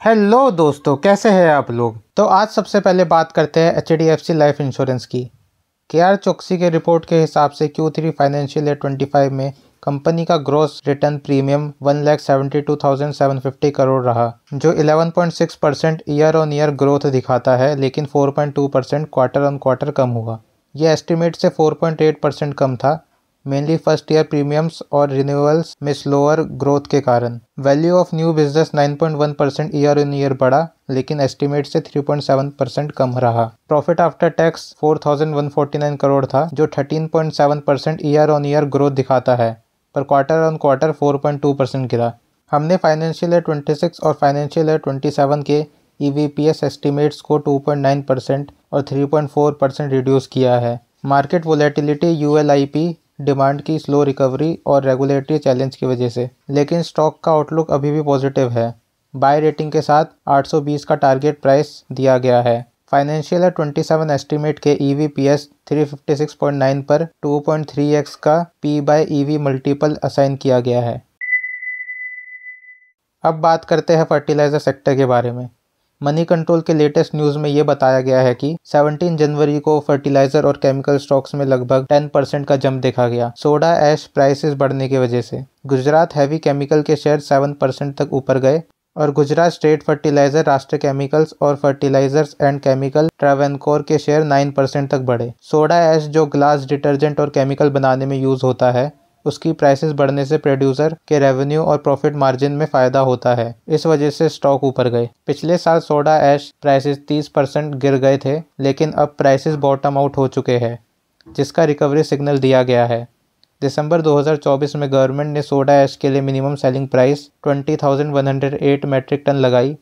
Hello दोस्तों, कैसे हैं आप लोग। तो आज सबसे पहले बात करते हैं HDFC लाइफ इंश्योरेंस की। KR चोकसी के रिपोर्ट के हिसाब से Q3 फाइनेंशियल ईयर 25 में कंपनी का ग्रॉस रिटर्न प्रीमियम 1,72,750 करोड़ रहा, जो 11.6% ईयर ऑन ईयर ग्रोथ दिखाता है, लेकिन 4.2% क्वार्टर ऑन क्वार्टर कम हुआ। यह एस्टिमेट से 4.8% कम था, मेनली फर्स्ट ईयर प्रीमियम्स और रिन्यूअल्स में स्लोअर ग्रोथ के कारण। Value of new business 9.1% year on year बढ़ा, लेकिन एस्टिमेट से 3.7% कम रहा। प्रॉफिट आफ्टर टैक्स 4,149 करोड़ था, जो 13.7% ईयर ऑन ईयर ग्रोथ दिखाता है, पर क्वार्टर ऑन क्वार्टर 4.2% गिरा। हमने फाइनेंशियल ईयर 26 और फाइनेंशियल ईयर 27 के EVPS एस्टिमेट्स को 2.9% और 3.4% रिड्यूस किया है। मार्केट वोलेटिलिटी ULIP डिमांड की स्लो रिकवरी और रेगुलेटरी चैलेंज की वजह से, लेकिन स्टॉक का आउटलुक अभी भी पॉजिटिव है। बाय रेटिंग के साथ 820 का टारगेट प्राइस दिया गया है। फाइनेंशियल ईयर 27 एस्टिमेट के EVPS 356.9 पर 2.3x का P/EV मल्टीपल असाइन किया गया है। अब बात करते हैं फर्टिलाइजर सेक्टर के बारे में। मनी कंट्रोल के लेटेस्ट न्यूज़ में ये बताया गया है कि 17 जनवरी को फर्टिलाइजर और केमिकल स्टॉक्स में लगभग 10% का जंप देखा गया, सोडा ऐश प्राइसेस बढ़ने की वजह से। गुजरात हैवी केमिकल के शेयर 7% तक ऊपर गए और गुजरात स्टेट फर्टिलाइजर, राष्ट्र केमिकल्स और फर्टिलाइजर्स एंड केमिकल ट्रावेनकोर के शेयर 9% तक बढ़े। सोडा ऐश, जो ग्लास डिटर्जेंट और केमिकल बनाने में यूज होता है, उसकी प्राइसेस बढ़ने से प्रोड्यूसर के रेवेन्यू और प्रॉफिट मार्जिन में फ़ायदा होता है। इस वजह से स्टॉक ऊपर गए। पिछले साल सोडा ऐश प्राइसेस 30% गिर गए थे, लेकिन अब प्राइसेस बॉटम आउट हो चुके हैं, जिसका रिकवरी सिग्नल दिया गया है। दिसंबर 2024 में गवर्नमेंट ने सोडा ऐश के लिए minimum selling price 20,108 metric ton लगाई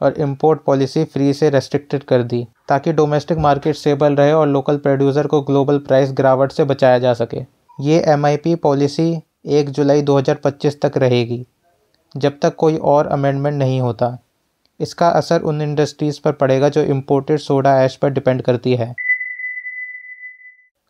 और इम्पोर्ट पॉलिसी फ्री से रेस्ट्रिक्टेड कर दी, ताकि डोमेस्टिक मार्केट स्टेबल रहे और लोकल प्रोड्यूसर को ग्लोबल प्राइस गिरावट से बचाया जा सके। ये MIP पॉलिसी 1 जुलाई 2025 तक रहेगी, जब तक कोई और अमेंडमेंट नहीं होता। इसका असर उन इंडस्ट्रीज़ पर पड़ेगा जो इम्पोर्टेड सोडा ऐश पर डिपेंड करती है।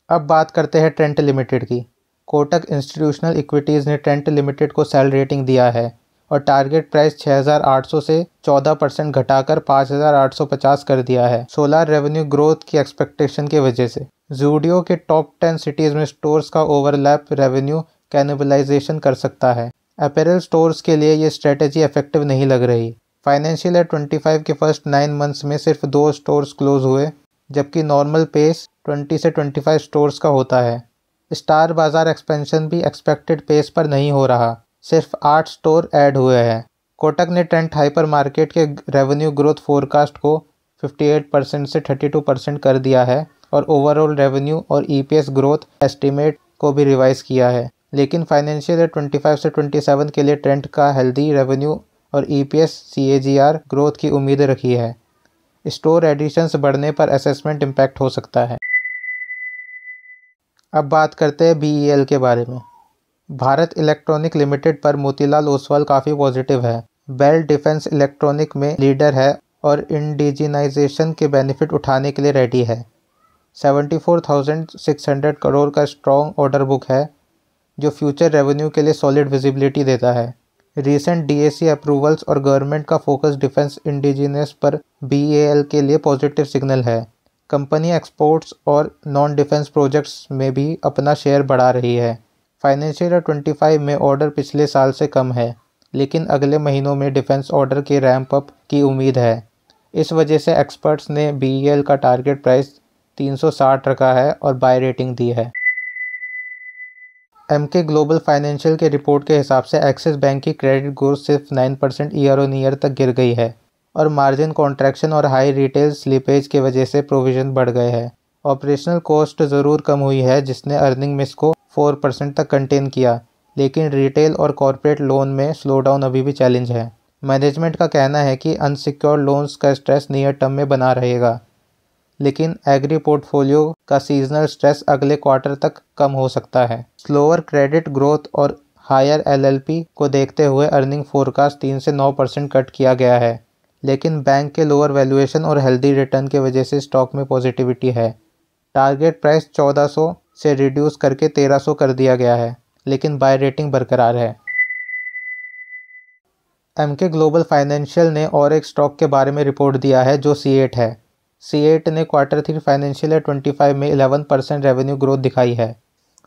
अब बात करते हैं ट्रेंट लिमिटेड की। कोटक इंस्टीट्यूशनल इक्विटीज़ ने ट्रेंट लिमिटेड को सेल रेटिंग दिया है और टारगेट प्राइस 6,800 से 14% घटाकर 5,850 कर दिया है, सोलर रेवेन्यू ग्रोथ की एक्सपेक्टेशन की वजह से। ज़ूडियो के टॉप 10 सिटीज़ में स्टोर्स का ओवरलैप रेवेन्यू कैनिबलाइजेशन कर सकता है। अपैरल स्टोर्स के लिए ये स्ट्रेटेजी इफेक्टिव नहीं लग रही। फाइनेंशियल ईयर 25 के फर्स्ट 9 मंथ्स में सिर्फ 2 स्टोर्स क्लोज हुए, जबकि नॉर्मल पेस 20 से 25 स्टोर्स का होता है। स्टार बाजार एक्सपेंशन भी एक्सपेक्टेड पेस पर नहीं हो रहा, सिर्फ 8 स्टोर ऐड हुए हैं। कोटक ने ट्रेंट हाइपर मार्केट के रेवेन्यू ग्रोथ फोरकास्ट को 58% से 32% कर दिया है और ओवरऑल रेवेन्यू और EPS ग्रोथ एस्टीमेट को भी रिवाइज किया है। लेकिन फाइनेंशियल ईयर 25 से 27 के लिए ट्रेंट का हेल्दी रेवेन्यू और EPS CAGR ग्रोथ की उम्मीद रखी है। स्टोर एडिशंस बढ़ने पर असेसमेंट इम्पैक्ट हो सकता है। अब बात करते हैं BEL के बारे में। भारत इलेक्ट्रॉनिक लिमिटेड पर मोतीलाल ओसवाल काफ़ी पॉजिटिव है। बेल डिफेंस इलेक्ट्रॉनिक में लीडर है और इंडिजिनाइजेशन के बेनिफिट उठाने के लिए रेडी है। 74,600 करोड़ का स्ट्रॉन्ग ऑर्डर बुक है, जो फ्यूचर रेवेन्यू के लिए सॉलिड विजिबिलिटी देता है। रीसेंट DAC अप्रूवल्स और गवर्नमेंट का फोकस डिफेंस इंडिजिनस पर BEL के लिए पॉजिटिव सिग्नल है। कंपनी एक्सपोर्ट्स और नॉन डिफेंस प्रोजेक्ट्स में भी अपना शेयर बढ़ा रही है। फाइनेंशियल ईयर 25 में ऑर्डर पिछले साल से कम है, लेकिन अगले महीनों में डिफेंस ऑर्डर के रैंप अप की उम्मीद है। इस वजह से एक्सपर्ट्स ने BEL का टारगेट प्राइस 360 रखा है और बाय रेटिंग दी है। MK ग्लोबल फाइनेंशियल के रिपोर्ट के हिसाब से एक्सिस बैंक की क्रेडिट ग्रोथ सिर्फ 9% ईयर ऑन ईयर तक गिर गई है और मार्जिन कॉन्ट्रैक्शन और हाई रिटेल स्लिपेज की वजह से प्रोविजन बढ़ गए हैं। ऑपरेशनल कॉस्ट ज़रूर कम हुई है, जिसने अर्निंग मिस को 4% तक कंटेन किया, लेकिन रिटेल और कॉर्पोरेट लोन में स्लोडाउन अभी भी चैलेंज है। मैनेजमेंट का कहना है कि अनसिक्योर्ड लोन्स का स्ट्रेस नियर टर्म में बना रहेगा, लेकिन एग्री पोर्टफोलियो का सीजनल स्ट्रेस अगले क्वार्टर तक कम हो सकता है। स्लोअर क्रेडिट ग्रोथ और हायर LLP को देखते हुए अर्निंग फोरकास्ट 3 से 9% कट किया गया है, लेकिन बैंक के लोअर वैल्यूएशन और हेल्दी रिटर्न की वजह से स्टॉक में पॉजिटिविटी है। टारगेट प्राइस 1400 से रिड्यूस करके 1300 कर दिया गया है, लेकिन बाय रेटिंग बरकरार है। एमके ग्लोबल फाइनेंशियल ने और एक स्टॉक के बारे में रिपोर्ट दिया है जो C8 है। C8 ने Q3 फाइनेंशियल ईयर 25 में 11% रेवेन्यू ग्रोथ दिखाई है,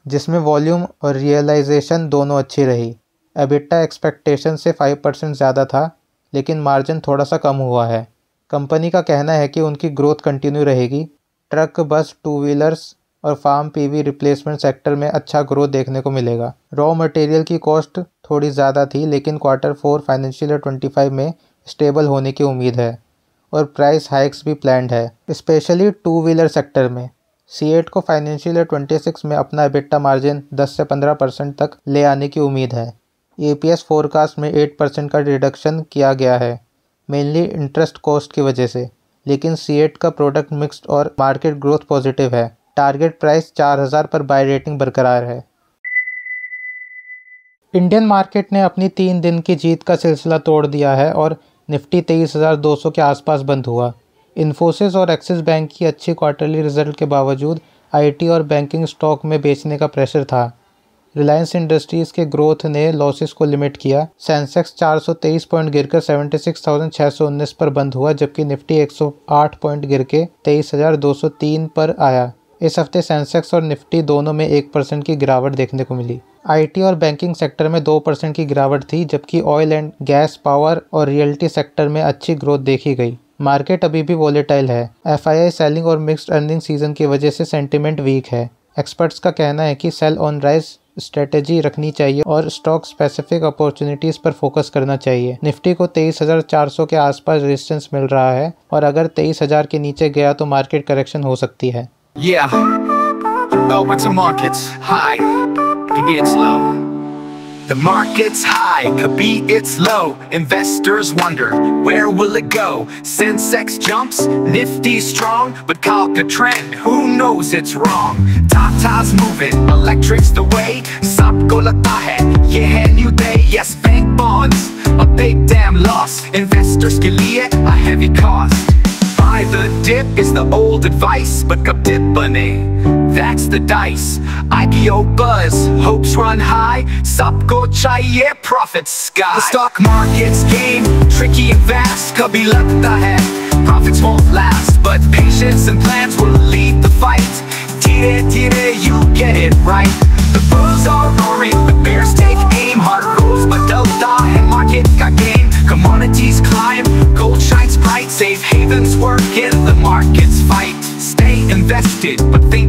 जिसमें वॉल्यूम और रियलाइजेशन दोनों अच्छी रही। एबिटा एक्सपेक्टेशन से 5% ज़्यादा था, लेकिन मार्जिन थोड़ा सा कम हुआ है। कंपनी का कहना है कि उनकी ग्रोथ कंटिन्यू रहेगी। ट्रक, बस, टू व्हीलर्स और फार्म पीवी रिप्लेसमेंट सेक्टर में अच्छा ग्रोथ देखने को मिलेगा। रॉ मटेरियल की कॉस्ट थोड़ी ज़्यादा थी, लेकिन Q4 फाइनेंशियल ईयर 25 में स्टेबल होने की उम्मीद है और प्राइस हाइक्स भी प्लान्ड है, स्पेशली टू व्हीलर सेक्टर में। C8 को फाइनेंशियल ईयर 26 में अपना एबिटा मार्जिन 10 से 15% तक ले आने की उम्मीद है। EPS फोरकास्ट में 8% का रिडक्शन किया गया है, मेनली इंटरेस्ट कॉस्ट की वजह से, लेकिन C8 का प्रोडक्ट मिक्स और मार्केट ग्रोथ पॉजिटिव है। टारगेट प्राइस 4000 पर बाय रेटिंग बरकरार है। इंडियन मार्केट ने अपनी 3 दिन की जीत का सिलसिला तोड़ दिया है और निफ्टी 23,200 के आसपास बंद हुआ। इन्फोसिस और एक्सिस बैंक की अच्छी क्वार्टरली रिजल्ट के बावजूद IT और बैंकिंग स्टॉक में बेचने का प्रेशर था। रिलायंस इंडस्ट्रीज़ के ग्रोथ ने लॉसेस को लिमिट किया। सेंसेक्स 423 पॉइंट गिरकर 76,619 पर बंद हुआ, जबकि निफ्टी 108 पॉइंट गिर के 23,203 पर आया। इस हफ्ते सेंसेक्स और निफ्टी दोनों में 1% की गिरावट देखने को मिली। IT और बैंकिंग सेक्टर में 2% की गिरावट थी, जबकि ऑयल एंड गैस, पावर और रियल्टी सेक्टर में अच्छी ग्रोथ देखी गई। मार्केट अभी भी वॉलेटाइल है। FII सेलिंग और मिक्स्ड अर्निंग सीजन की वजह से सेंटिमेंट वीक है। एक्सपर्ट्स का कहना है कि सेल ऑन राइज स्ट्रेटेजी रखनी चाहिए और स्टॉक स्पेसिफिक अपॉर्चुनिटीज पर फोकस करना चाहिए। निफ्टी को 23,400 के आसपास रेजिस्टेंस मिल रहा है और अगर 23,000 के नीचे गया तो मार्केट करेक्शन हो सकती है। It's a market's high, could be it's low. The market's high, could be it's low. Investors wonder, where will it go? Sensex jumps, Nifty strong, but caught the trend, who knows it's wrong. Tata's moving, electric's the way. Sabko lagta hai, ye hai new day. Yes, bank bonds, a big damn loss. Investors ke liye a heavy cost. Buy the dip is the old advice, but kab dip bane, that's the dice. IPO buzz, hopes run high, sabko chahiye profit sky. The stock market's game, tricky and vast, kabhi lagta hai profits won't last, but patience and plans will lead the fight. Dheere dheere you get it right. The bulls are roaring, the bears take aim, hard rules badalta hai market ka game. Commodities climb, gold shines bright, safe havens work in the market's fight. Stay invested, but think